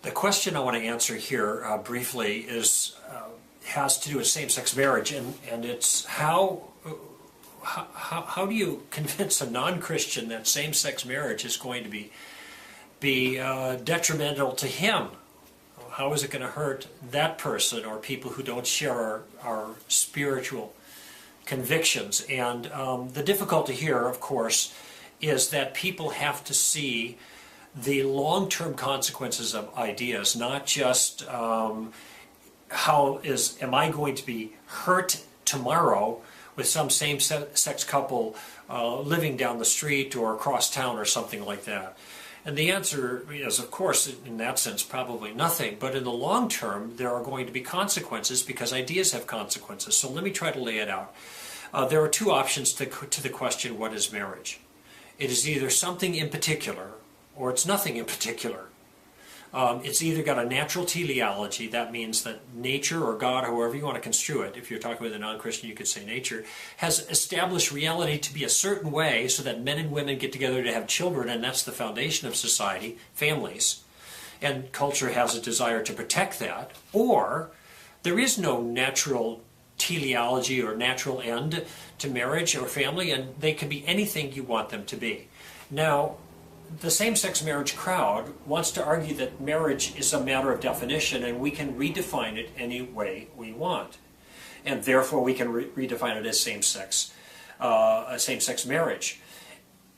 The question I want to answer here briefly has to do with same-sex marriage, and it's how do you convince a non-Christian that same-sex marriage is going to be detrimental to him? How is it going to hurt that person or people who don't share our spiritual convictions? And the difficulty here, of course, is that people have to see the long-term consequences of ideas, not just am I going to be hurt tomorrow with some same-sex couple living down the street or across town or something like that. And the answer is, of course, in that sense, probably nothing. But in the long term, there are going to be consequences because ideas have consequences. So let me try to lay it out. There are two options to the question, what is marriage? It is either something in particular or it's nothing in particular. It's either got a natural teleology, that means that nature or God, however you want to construe it, if you're talking with a non-Christian you could say nature, has established reality to be a certain way so that men and women get together to have children, and that's the foundation of society, families. And culture has a desire to protect that. Or there is no natural teleology or natural end to marriage or family, and they can be anything you want them to be. Now, the same-sex marriage crowd wants to argue that marriage is a matter of definition and we can redefine it any way we want. And therefore we can redefine it as same-sex marriage.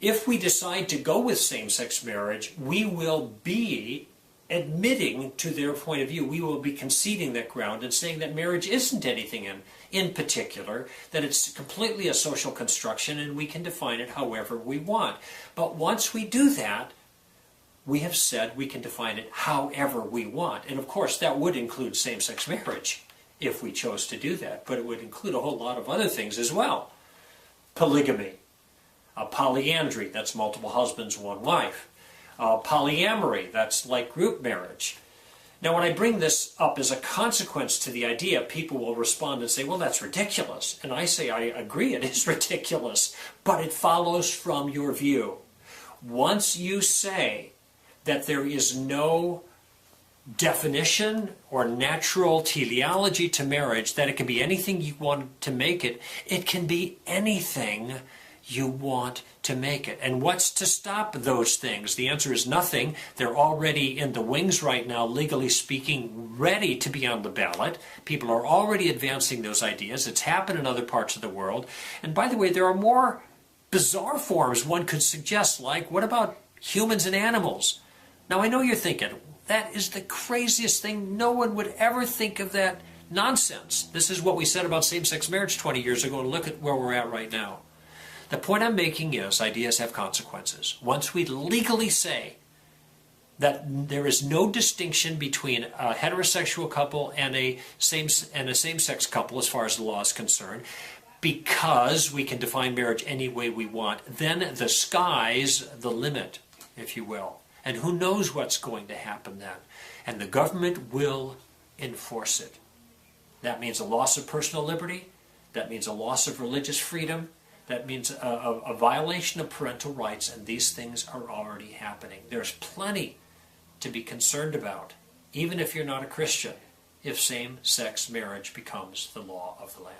If we decide to go with same-sex marriage, we will be admitting to their point of view. We will be conceding that ground and saying that marriage isn't anything in particular, that it's completely a social construction and we can define it however we want. But once we do that, we have said we can define it however we want. And of course that would include same-sex marriage if we chose to do that, but it would include a whole lot of other things as well. Polygamy, polyandry, that's multiple husbands, one wife. Polyamory, that's like group marriage. Now when I bring this up as a consequence to the idea, people will respond and say, well, that's ridiculous. And I say, I agree, it is ridiculous, but it follows from your view. Once you say that there is no definition or natural teleology to marriage, that it can be anything you want to make it, it can be anything you want to make it. And what's to stop those things? The answer is nothing. They're already in the wings right now, legally speaking, ready to be on the ballot. People are already advancing those ideas. It's happened in other parts of the world. And by the way, there are more bizarre forms one could suggest, like, what about humans and animals? Now, I know you're thinking, that is the craziest thing. No one would ever think of that nonsense. This is what we said about same-sex marriage 20 years ago, and look at where we're at right now. The point I'm making is ideas have consequences. Once we legally say that there is no distinction between a heterosexual couple and a same-sex couple as far as the law is concerned, because we can define marriage any way we want, then the sky's the limit, if you will. And who knows what's going to happen then. And the government will enforce it. That means a loss of personal liberty. That means a loss of religious freedom. That means a violation of parental rights, and these things are already happening. There's plenty to be concerned about, even if you're not a Christian, if same-sex marriage becomes the law of the land.